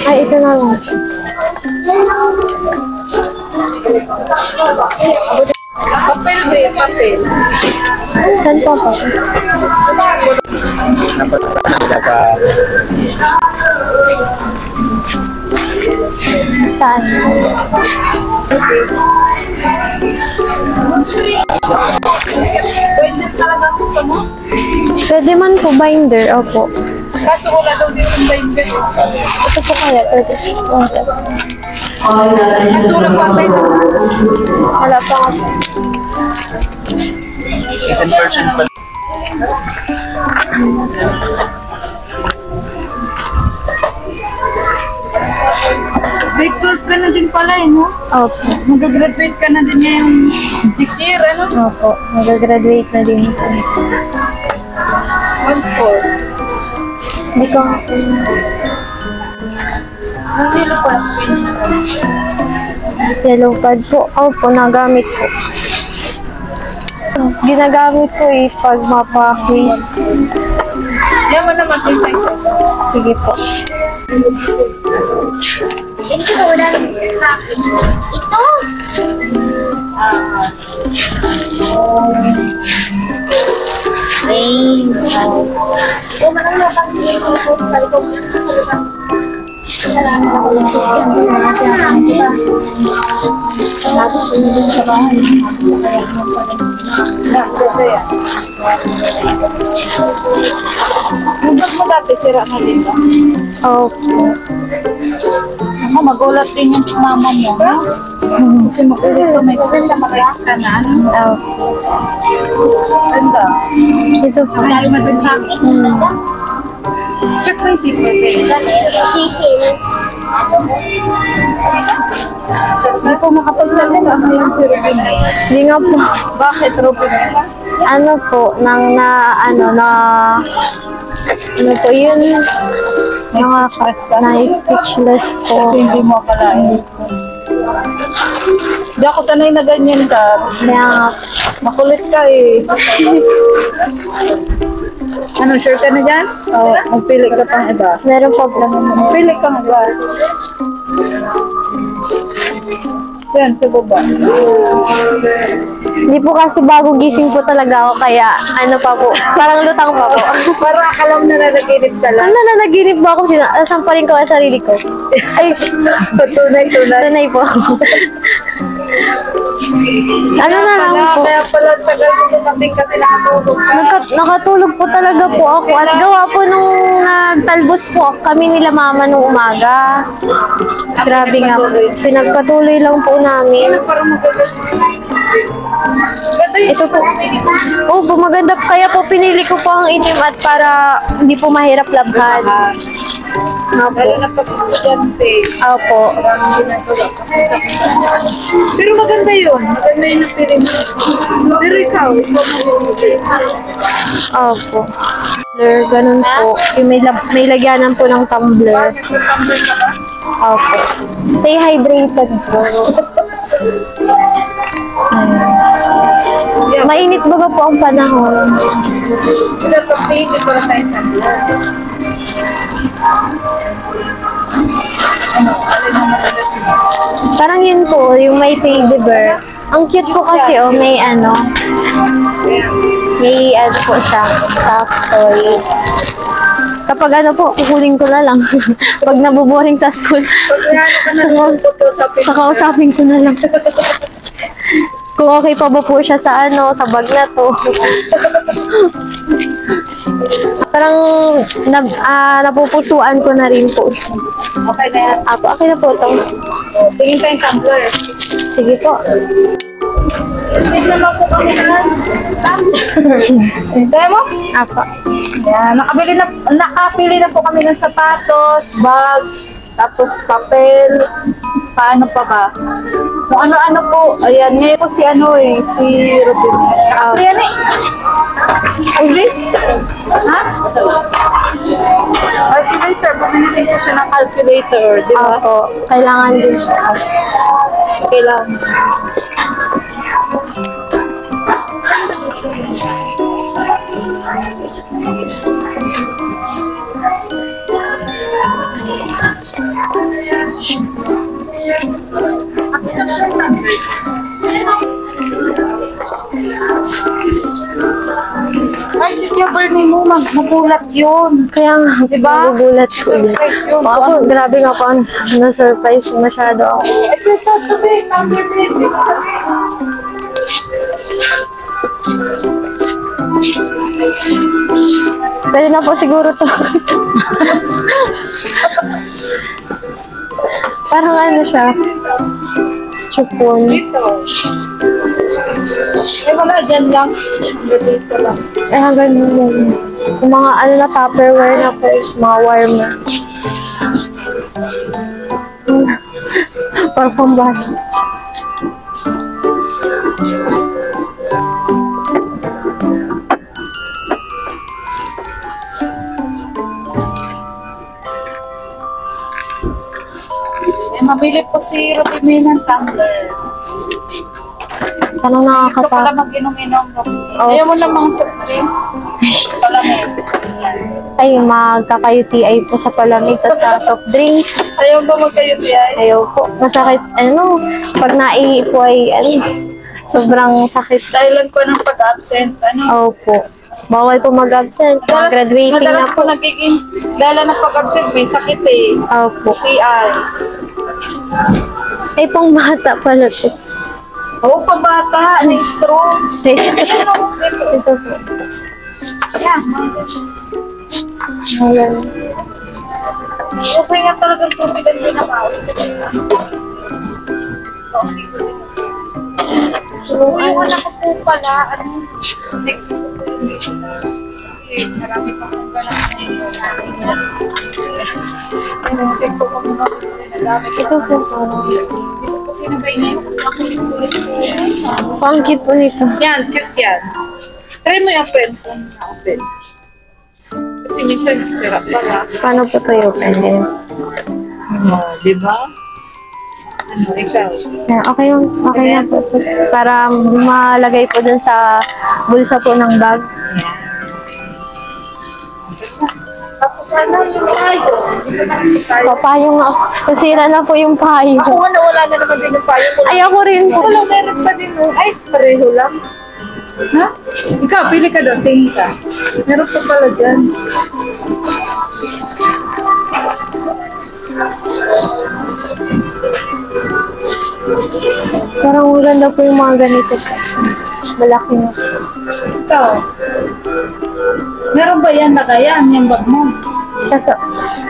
Speaker 2: Ay, ito na lang.
Speaker 1: Papel ba yung papel?
Speaker 2: Saan pa po? Saan?
Speaker 1: Pwede talaga gusto mo?
Speaker 2: Pwede man po binder, opo.
Speaker 1: Kaso wala daw dito yung binder.
Speaker 2: Ito po kaya, 30.
Speaker 1: Kaso wala pa tayo.
Speaker 2: Wala pa nga.
Speaker 3: 10% pa.
Speaker 1: Grade 12 ka na din pala eh, no?
Speaker 2: Opo.
Speaker 1: Mag-graduate ka na din ngayong next year, ano?
Speaker 2: Opo. Mag-graduate na din po.
Speaker 1: 1-4.
Speaker 2: Hindi ko.
Speaker 1: Ang nilo pa.
Speaker 2: Yellow pad po. Opo, nagamit po. Ginagamit ko eh pag mapa-quiz.
Speaker 1: Yan mo naman yung size.
Speaker 2: Sige po.
Speaker 4: Ito ulan. Ito. Rain. Oh, manang lapang dito ko balik ko.
Speaker 1: Yung bag mo dati, sira na din ba?
Speaker 2: Opo.
Speaker 1: Ako, magulat din yung mama mo, no? Kasi magulat to, may sakit siya, maka-ex ka na, ano?
Speaker 2: Opo.
Speaker 1: Ganda.
Speaker 2: Ito po.
Speaker 1: Dahil madunlaki. Check mo yung zipper, babe.
Speaker 4: Sisil.
Speaker 1: Hindi po makapagsalita ngayon si Ruben.
Speaker 2: Hindi nga po.
Speaker 1: Bakit, Ruben?
Speaker 2: Ano po, ano po yun, na-speechless po.
Speaker 1: Kasi hindi mo akalain. Hindi ako sanay na ganyan ka.
Speaker 2: Kaya nga,
Speaker 1: Makulit ka eh. Ano, sure ka na dyan? O, magpili ka pang iba.
Speaker 2: meron po po.
Speaker 1: Magpili ka nga ba? Yan, sa baba.
Speaker 2: Hindi po kasi bago gising po talaga ako, kaya ano pa po, parang lutang pa po.
Speaker 1: Parang akala mo na nanaginip ka lang.
Speaker 2: Ano na nanaginip ba ako, sampalin ko ang sarili ko. Ay,
Speaker 1: Tunay.
Speaker 2: tunay po. Ano na lang po.
Speaker 1: Kaya pala tagal mo dumating kasi nakatulog ka.
Speaker 2: Nakatulog po talaga po ako at gawa po nung nagtalbos po kami nila mama nung umaga. Grabe nga po. Pinagpatuloy lang po namin.
Speaker 1: Parang magagal. Ganda yun.
Speaker 2: Ito po. Oh, po maganda. Kaya po pinili ko po ang itim at para hindi po mahirap labhan.
Speaker 1: Lalo na pag estudyante.
Speaker 2: Opo.
Speaker 1: Parang ginagawa. Pero maganda yun. Maganda yun ang pili mo. Pero ikaw mag-uulit.
Speaker 2: Opo. Tumbler, ganun po. Yung may lagyanan po ng tumbler.
Speaker 1: Bakit may tumbler ka ba?
Speaker 2: Opo. Stay hydrated po.
Speaker 1: Yeah.
Speaker 2: Mainit baga po ang panahon.
Speaker 1: Kasi pag tingin wala tayong tumbler. Ano? Alin mo matagal sila?
Speaker 2: Parang yun po, yung may teddy bear. Ang cute po kasi, oh, may ano po siya, stuffed toy. Kapag ano po, kukunin ko na lang. Pag nabuboring sa school,
Speaker 1: Pag ano ka na sa
Speaker 2: kakausapin ko na lang. Kung okay pa ba po siya sa sa bag na to. Parang napupusuan ko na rin po.
Speaker 1: Okay na yan.
Speaker 2: Apo, okay na po ito.
Speaker 1: Tingin tayong tumbler.
Speaker 2: Sige po.
Speaker 1: Tingin naman po kami na tumbler. Tayo mo?
Speaker 2: Apo.
Speaker 1: Yan, nakapili na po kami ng sapatos, bag, tapos papel, paano pa ba? Kung ano-ano po, ayan, ngayon po si si Ruben. Ayan eh. English? Ha? Calculator, bumili ko siya ng calculator, di ba?
Speaker 2: Apo. Kailangan din siya.
Speaker 1: Kailangan. Ay, si Kuya Bernie mo, magulat yun.
Speaker 2: Kaya nga,
Speaker 1: Diba?
Speaker 2: magugulat ko.
Speaker 1: Surprise yun.
Speaker 2: Ako, grabe nga po, na-surprise masyado ako.
Speaker 1: Ito, tabi, number plate.
Speaker 2: Pwede na po siguro to. Parang ano siya? Chupon.
Speaker 1: Eh, wala, dyan lang. Dito lang.
Speaker 2: Eh, hanggang yun. Yung mga ano na Tupperware na po, mga warmer. Parang pambara.
Speaker 1: Eh, mabili po si Ruby May ng tumbler.
Speaker 2: Parang
Speaker 1: Ito pala
Speaker 2: nakakata.
Speaker 1: mag-inom-inom.
Speaker 2: Oh.
Speaker 1: Ayaw mo lang mga soft drinks. Palamig.
Speaker 2: Ay, magkaka-UTI po sa palamig at sa soft drinks.
Speaker 1: Ayaw ba magkayo tiyan?
Speaker 2: Ayaw po. Masakit, ano, pag naihi po ay, ano, sobrang sakit.
Speaker 1: Dahilan ko ng pag-absent. Ano?
Speaker 2: Opo. Bawal po mag-absent. Mga graduating
Speaker 1: madalas
Speaker 2: na
Speaker 1: po
Speaker 2: po.
Speaker 1: nagiging, dahil ng pag-absent, may sakit eh.
Speaker 2: Opo.
Speaker 1: PI.
Speaker 2: Ay, pang bata pala to.
Speaker 1: Oo, pabata, may stroke. Ano?
Speaker 2: Ito po.
Speaker 1: Yan.
Speaker 2: Ayan.
Speaker 1: Okay nga talagang tubig ang ginamawin. So, yung anak ko po pala, ano, next week po yung marami pa kong ganap na yun. Check ko kung mga nagamit.
Speaker 2: Ito po.
Speaker 1: Dito po sinabay niyo kasi ako yung ulit po.
Speaker 2: Pang cute po nito.
Speaker 1: Yan, cute yan. Try mo yung pen kung na-open. Kasi minsan, sira pala.
Speaker 2: Paano po ito yung pwede?
Speaker 1: Di ba? Ano, ikaw?
Speaker 2: Yeah, okay yun. Okay na po. Tapos para malagay po dun sa bulsa po ng bag.
Speaker 1: Tapos ano yung payo? Dito na yung payo.
Speaker 2: Papayong ako. Nasira na po yung payo.
Speaker 1: Ako nga nawala na naman din yung payo ko.
Speaker 2: Ay, ako rin po.
Speaker 1: Wala, meron pa din. Ay, pareho lang. Ha? Ikaw, pili ka doon. Tingin ka. Meron pa pala dyan.
Speaker 2: Parang maganda po yung mga ganito. Malaki na.
Speaker 1: Ikaw. Meron ba yan lagayan, yung bag mo?
Speaker 2: Kasi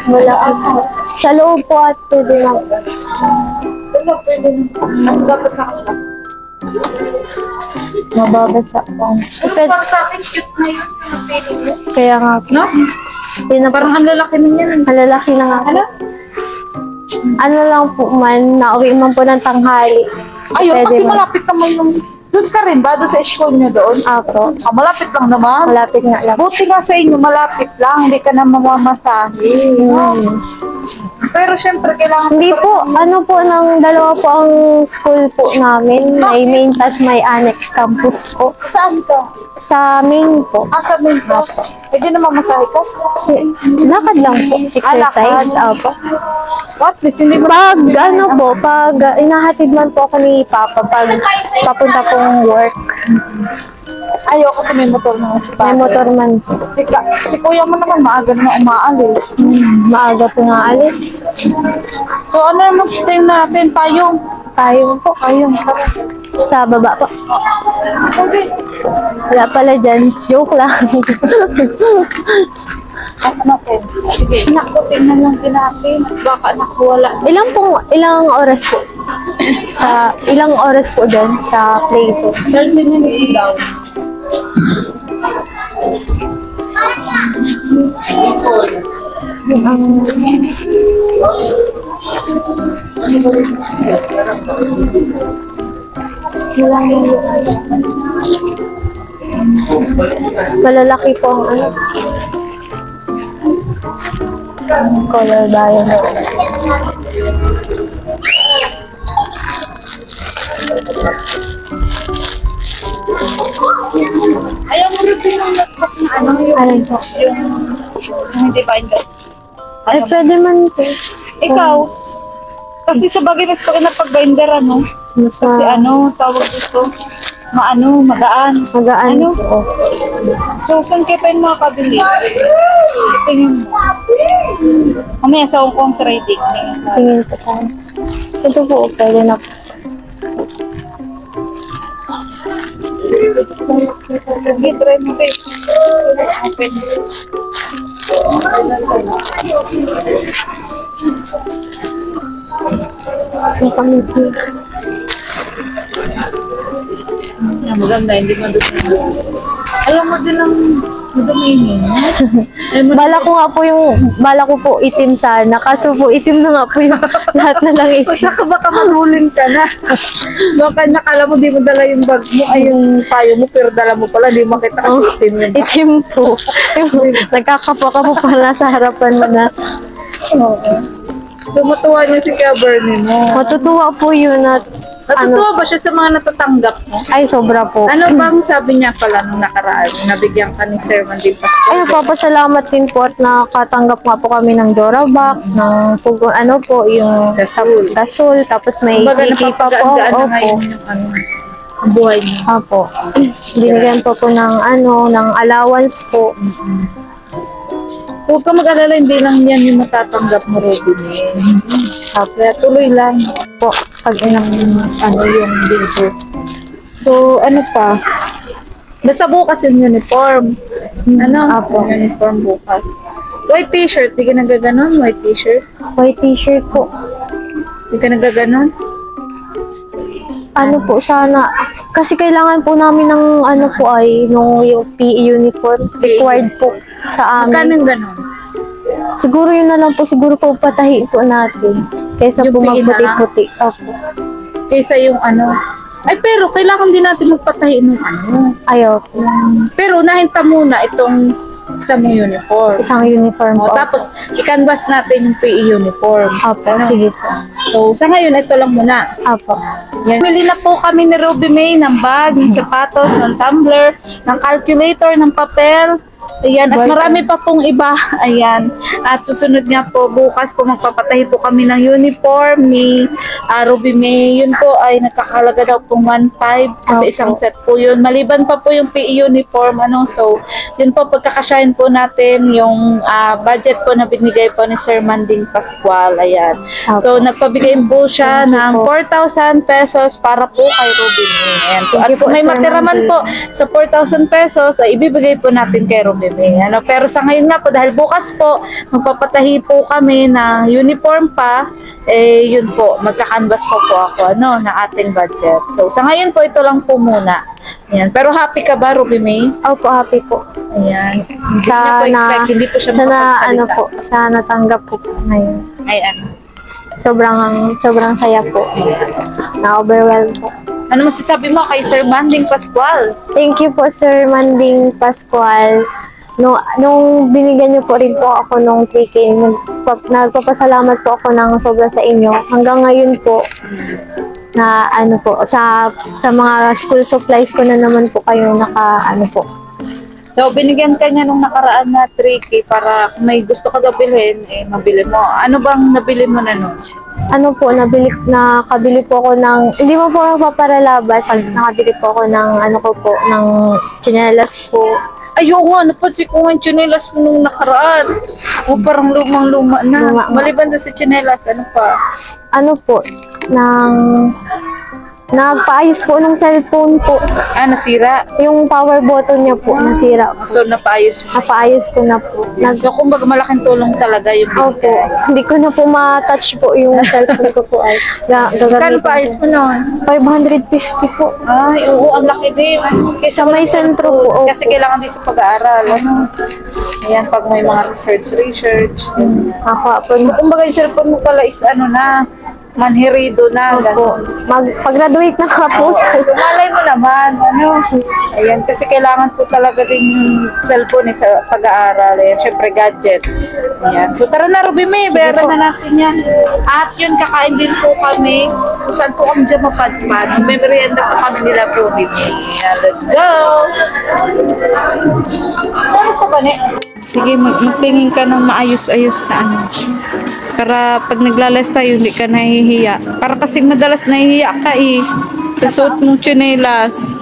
Speaker 2: malaki po. Sa loob po at pwede na po.
Speaker 1: Wala, pwede na. Dapat nakakas.
Speaker 2: Mababasa po. Pwede,
Speaker 1: Parang sa akin, cute na yun. Yung pili mo.
Speaker 2: kaya nga po.
Speaker 1: No?
Speaker 2: Yun na po.
Speaker 1: Parang ang lalaki na yan.
Speaker 2: Malalaki na nga po.
Speaker 1: Ano?
Speaker 2: Ano lang po man, nauwi man po ng tanghali.
Speaker 1: Ayun,
Speaker 2: Pwede
Speaker 1: kasi
Speaker 2: ba?
Speaker 1: malapit naman yung... Doon ka rin ba? Doon sa school nyo doon?
Speaker 2: Apo.
Speaker 1: Ah, malapit lang naman.
Speaker 2: Malapit nga lang.
Speaker 1: Buti nga sa inyo, malapit lang. Hindi ka na mamamasahe. No? Pero syempre, kailangan...
Speaker 2: Hindi po, ano po, ng dalawa po ang school po namin. May main tas may annex campus po.
Speaker 1: Saan ka?
Speaker 2: Sa main po.
Speaker 1: Ah, sa main ko. Pwede na mamasahe ka?
Speaker 2: Lakad lang po. Exercise.
Speaker 1: lakad.
Speaker 2: Apo.
Speaker 1: At least, hindi mo...
Speaker 2: Pag ano po, pag inahatid man po ako ni Papa, pag papunta pong work,
Speaker 1: Ayaw kasi may motor na si
Speaker 2: may
Speaker 1: Papa.
Speaker 2: motor man po.
Speaker 1: Si kuya mo naman, maaga na umaalis.
Speaker 2: Maaga po nga alis.
Speaker 1: So, ano naman time natin? Payong.
Speaker 2: Tayo po,
Speaker 1: Payong.
Speaker 2: sa baba po.
Speaker 1: Okay.
Speaker 2: Wala pala dyan. Joke lang.
Speaker 1: Ano natin? Sige. Nakutin na lang din natin. Baka nakuwala.
Speaker 2: Ilang oras po? Sa ilang oras po dyan sa place?
Speaker 1: 30 minutes daw.
Speaker 2: Malalaki po ang ano. Color bayan.
Speaker 1: Ayaw mo rin yung laptop na ano yung...
Speaker 2: Alin po?
Speaker 1: Yung hindi ba yun?
Speaker 2: Ay, pwede man po.
Speaker 1: Ikaw. Kasi sa bagay mas pag napag-binder ano. Kasi ano, tawag dito. Magaan.
Speaker 2: Magaan
Speaker 1: Ano?
Speaker 2: po.
Speaker 1: So, saan kayo pa yung makakabili? Ito yung... Mamaya sa Hong Kong trading.
Speaker 2: Tingin po tayo. Ito po, pwede na po.
Speaker 1: Sige, try mo, babe. Open.
Speaker 2: May kamis niya.
Speaker 1: Maganda, hindi madumi. Ayaw mo din ang madumihin.
Speaker 2: Bala ko po itim sana. Kaso po itim na nga po yung lahat na lang itim.
Speaker 1: Saka baka mahulin ka na. Baka nakala mo di mo dala yung bag mo, ay yung payo mo, pero dala mo pala, di makita kasi itim yun.
Speaker 2: Itim po. Nagkakapa po pala sa harapan mo na.
Speaker 1: Oo. So, matuwa niya si Kuya Bernie mo.
Speaker 2: Matutuwa po yun at
Speaker 1: Natutuwa ba siya sa mga natatanggap mo?
Speaker 2: ay sobra po.
Speaker 1: Ano bang sabi niya pala nung nakaraan? Nabigyan ka ni Sir Mandy Pascual?
Speaker 2: Ay, papasalamat din po at nakatanggap nga po kami ng Dora Box, ng ano po, yung gasol, tapos may
Speaker 1: Kumbaga,
Speaker 2: kiki pa po.
Speaker 1: napapagandaan na
Speaker 2: Opo.
Speaker 1: ngayon yung ano, ang buhay niya.
Speaker 2: Opo. Binigyan po po ng ng allowance po.
Speaker 1: So, huwag ka mag-alala, hindi lang yan yung matatanggap mo, Robin. Kaya tuloy lang
Speaker 2: Po, pag inang
Speaker 1: ano yung dito. So, ano pa? Basta bukas yung uniform. Ano?
Speaker 2: Apo.
Speaker 1: Uniform bukas. White t-shirt. Di ka nagaganon? White t-shirt?
Speaker 2: white t-shirt po.
Speaker 1: Di ka nagaganon?
Speaker 2: Ano po, sana. Kasi kailangan po namin ng ano po ay, yung PE uniform. Required po sa
Speaker 1: Magkano
Speaker 2: amin.
Speaker 1: yung ganon?
Speaker 2: Siguro yun na lang po, siguro po patahi po natin. Kaysa
Speaker 1: Yung
Speaker 2: po
Speaker 1: PE na lang?
Speaker 2: magputi-puti. Opo.
Speaker 1: Kaysa yung ano. Ay, pero kailangan din natin magpatahi ng ano.
Speaker 2: Ayaw po.
Speaker 1: Pero nahinta muna itong isang uniform.
Speaker 2: Isang uniform
Speaker 1: O,
Speaker 2: po.
Speaker 1: tapos, i-canvas natin yung PE uniform.
Speaker 2: Opo, sige po.
Speaker 1: So, sa ngayon, ito lang muna.
Speaker 2: Opo.
Speaker 1: Yan. Bili na po kami ni Ruby May ng bag, ng sapatos, ng tumbler, ng calculator, ng papel. Ayan, at marami pa pong iba. Ayan. At susunod nga po, bukas po magpapatahi po kami ng uniform ni Ruby May. Yun po ay nagkakalaga daw pong 1.5 kasi
Speaker 2: Opo.
Speaker 1: isang set po yun. Maliban pa po yung PE uniform. Ano? So, yun po, pagkakasyahin po natin yung budget po na binigay po ni Sir Manding Pascual. Ayan.
Speaker 2: Opo.
Speaker 1: So, nagpabigay po siya
Speaker 2: Thank you
Speaker 1: ng
Speaker 2: po.
Speaker 1: 4,000 pesos para po kay Ruby May. Ayan po.
Speaker 2: Thank
Speaker 1: At
Speaker 2: you po,
Speaker 1: kung may
Speaker 2: Sir
Speaker 1: matiraman
Speaker 2: Manding.
Speaker 1: po sa 4,000 pesos, ay ibibigay po natin kay Ruby May. Ano? Pero sa ngayon nga po, dahil bukas po, magpapatahi po kami ng uniform pa, yun po, magkakanvas pa po ako, ano, ng ating budget. So, sa ngayon po, ito lang po muna. Ayan. Pero happy ka ba, Ruby May?
Speaker 2: Opo, happy po.
Speaker 1: Ayan. Hindi niya po expect, hindi po siya
Speaker 2: sana,
Speaker 1: makapagsalita.
Speaker 2: ano po, sana tanggap po ngayon.
Speaker 1: Ay, ano.
Speaker 2: Sobrang saya po. Na-overwhelmed po.
Speaker 1: Ano masasabi mo kay Sir Manding Pascual?
Speaker 2: Thank you po, Sir Manding Pascual. Nung binigyan niyo po rin po ako nung 3K, nagpapasalamat po ako ng sobra sa inyo. Hanggang ngayon po, na ano po, sa mga school supplies ko na naman po kayo ano po.
Speaker 1: So, binigyan ka niya nung nakaraan na 3K para kung may gusto ka daw bilhin, mabili mo. Ano bang nabili mo na nun?
Speaker 2: Ano po, nakabili po ako ng, hindi mo po ako paparalabas, nakabili po ako ng, ng tsinelas po.
Speaker 1: Ayoko nga, napansin ko nga yung tsinelas mo nung nakaraan. O parang lumang-luma na.
Speaker 2: Luma.
Speaker 1: Maliban doon sa tsinelas, ano pa?
Speaker 2: Ano po, nagpaayos po ng cellphone po.
Speaker 1: Nasira.
Speaker 2: Yung power button niya po, nasira po.
Speaker 1: So, napaayos mo.
Speaker 2: Napaayos ko na po.
Speaker 1: So, kumbaga malaking tulong talaga yung
Speaker 2: Opo,
Speaker 1: binigay.
Speaker 2: hindi ko na po ma-touch po yung cellphone ko po ay.
Speaker 1: Kano paayos mo nun?
Speaker 2: 550 po.
Speaker 1: Ay, oo, ang laki din. Kaysa
Speaker 2: Sa may sentro po, opo.
Speaker 1: Kasi kailangan din sa pag-aaral. Ano? Ayan, pag may mga research. Ganyan.
Speaker 2: Ako po.
Speaker 1: Kumbaga yung cellphone mo pala is ano na, manhirido na.
Speaker 2: Opo. Pag-graduate na nga po.
Speaker 1: So, malay mo naman, ano. Ayan, kasi kailangan po talaga din yung cellphone sa pag-aaral. Ayan, syempre gadget. Ayan. So, tara na, Ruby May, bayaran na natin yan. At yun, kakain din po kami. Kung saan po kami dyan mapadpad. May merienda po kami nila, Ruby May. Ayan, let's go! Ano sa bani? Sige, magtingin ka ng maayos-ayos na ano. Para pag naglalas tayo, hindi ka nahihiya. Para kasi madalas nahihiya ka sa suot mong tsinelas.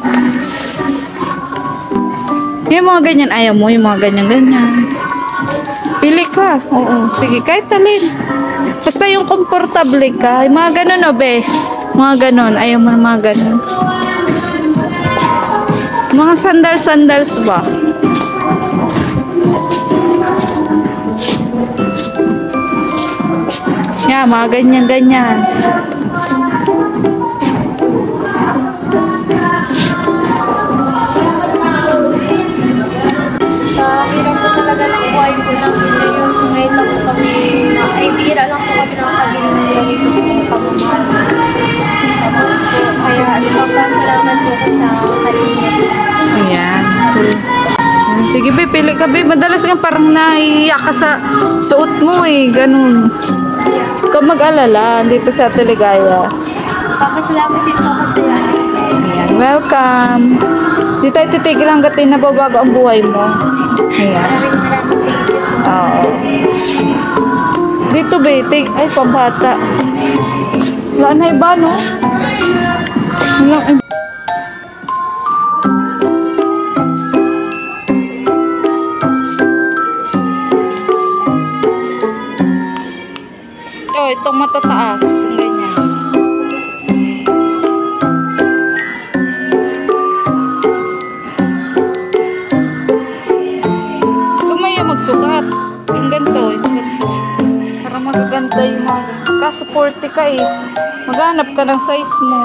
Speaker 1: Yung mga ganyan, ayaw mo, yung mga ganyan-ganyan. Pili ka. Oo, sige, kahit alin. Basta yung komportable ka. Yung mga ganon, be. Mga ganon, ayaw mo na mga ganon. Mga sandals ba? Yan, mga ganyan-ganyan.
Speaker 2: Sa hirap po talaga ng buhay po namin ngayon. Ngayon lang po kami, ay bihira lang po kami nakakabili ng ganito po pamamahal sa buhay po. Kaya nagpapasalamat po ko sa kalinga po.
Speaker 1: Ayan. So, yan. Sige, be, pili ka, be. Madalas nga parang naiiyak ka sa suot mo eh. Ganun. Huwag ka mag-alala dito sa Teligaya.
Speaker 2: Papasalamat din po kasi
Speaker 1: Ayan. Welcome. Di tayo titigil hanggat ay nababago ang buhay mo. Ayan.
Speaker 2: maraming thank you po.
Speaker 1: Oo. Dito, be. Ay, pambata. Wala na iba, no? Wala iba. Oh, itong matataas. Yung ganyan. Gumaya magsukat. Yung ganito, yung ganito. Para magaganda yung mga. Kaso 40 ka eh. Maghanap ka ng size mo.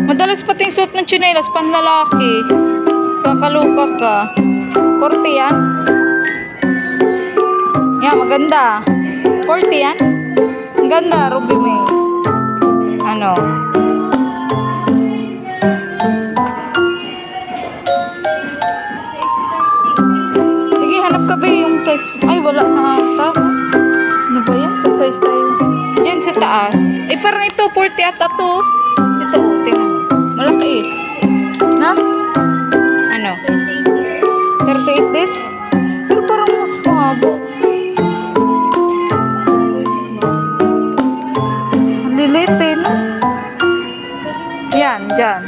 Speaker 1: Madalas pati yung suot ng tsinelas panlalaki. Kakaluka ka. 40 yan? Yan, maganda. 40 yan? Ang ganda, Ruby May. Ano? Sige, hanap ka ba yung size? Ay, wala na ata. Ano ba yan? Sa size tayo. Diyan sa taas. Eh, parang ito, 40 ata to. Ito, tingnan mo. Malaki eh. Na? Ano? 38 din? Pero parang mas mahaba. Ang lilit eh, no? Yan, dyan.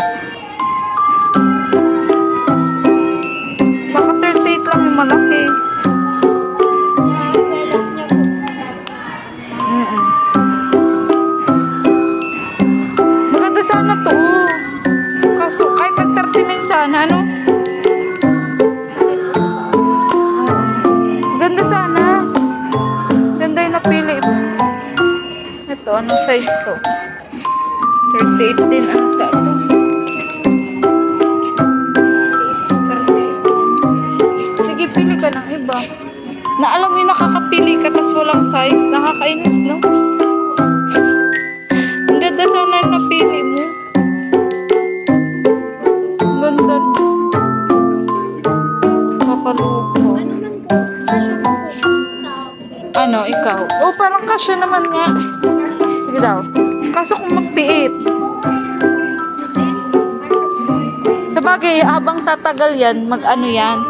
Speaker 1: Baka 38 lang yung malaki. Maganda sana to. Kaso kahit nag-39 sana, ano? Ganda sana. Ganda yung napili mo. Ito, anong size to? 38 din ata to. 38. Sige, pili ka ng iba. Na alam mo yung nakakapili ka tas walang size. Nakakainis, no? Ang ganda sana yung napili mo. Ang ganda. Kakaluko. Ano, ikaw? Oh, parang kasya naman nga. Sige daw. Kaso kung magpiit. Sa bagay, habang tatagal yan, mag-ano yan?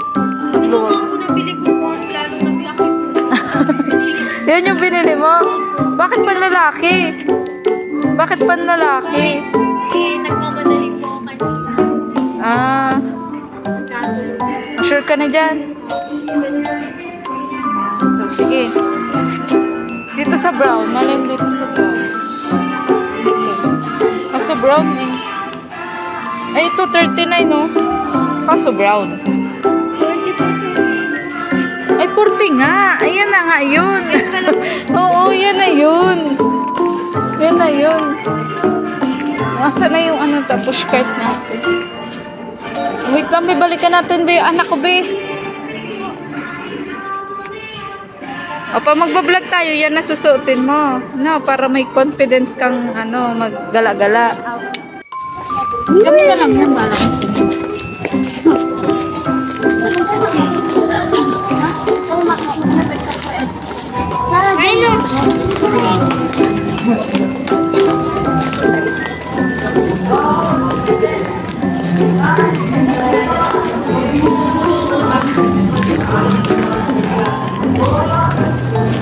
Speaker 1: Magluwag.
Speaker 2: Nabili ko po, lalo naglaki po.
Speaker 1: Yan yung binili mo? Bakit panlalaki? Bakit panlalaki?
Speaker 2: Eh, nagmamadali po ako kanina.
Speaker 1: Ah,
Speaker 2: Nagkatulog.
Speaker 1: sure ka na dyan? So, sige. Dito sa brown. Malim dito sa brown. Kaso brown eh. Ay, ito 39 no? Kaso brown.
Speaker 2: 40 po ito.
Speaker 1: Ay, 40 nga. Ayan na nga yun. Oo, yan na yun. Yan na yun. Asa na yung ano tapos skirt natin. Wait lang, be. Balikan natin, be. Anak ko, be. O, pa magbablog tayo, yan na susuotin mo. No, para may confidence kang, ano, maggala-gala. Kami na lang yan, bala kasi.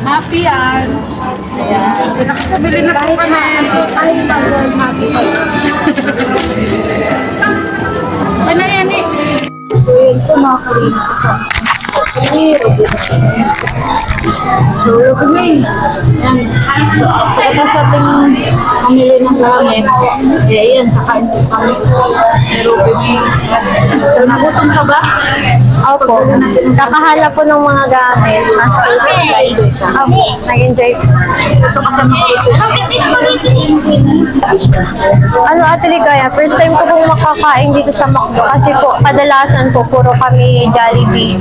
Speaker 1: Happy yan. Ayan. So, nakakabili na po kami.
Speaker 2: Ay, mag-happy pa.
Speaker 1: Ano yan eh?
Speaker 2: So, yun po mga kalina.
Speaker 1: So, Ruby, yan. Sa ating pamili ng gamit. Eh, yan, kakain po kami. Ruby, so, nagutom ka ba?
Speaker 2: Opo. Kakahanap po ng mga gamit. Mas po supply. Opo. Nag-enjoy po.
Speaker 1: Ito kasama ko ito.
Speaker 2: Ano, Ate Ligaya, first time ko pong makakain dito sa McDo kasi po, kadalasan po, puro kami Jollibee.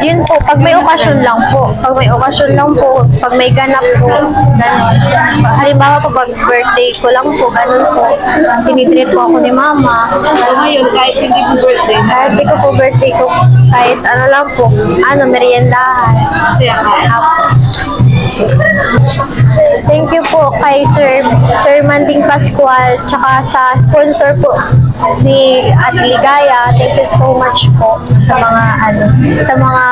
Speaker 2: Yun po, pag may okasyon lang po. Pag may okasyon lang po, pag may ganap po, gano'n. Halimbawa po, pag birthday ko lang po, gano'n po. Tinitreat po ako ni Mama.
Speaker 1: So, ngayon, kahit hindi mo birthday,
Speaker 2: Kahit di ko po birthday ko, kahit ano lang po, meriendahan.
Speaker 1: kasi ako.
Speaker 2: Thank you po kay Sir Manding Pascual, tsaka sa sponsor po ni Ate Ligaya. Thank you so much po sa mga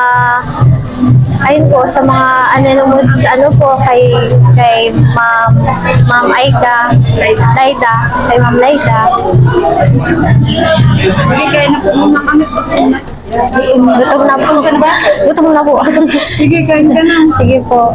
Speaker 2: ayun po, sa mga ano po, kay Ma'am Aida, kay Ma'am Laida.
Speaker 1: Sige, kaya na po muna kami.
Speaker 2: Gutom na po. Gutom na po.
Speaker 1: Sige, kain ka na.
Speaker 2: Sige po.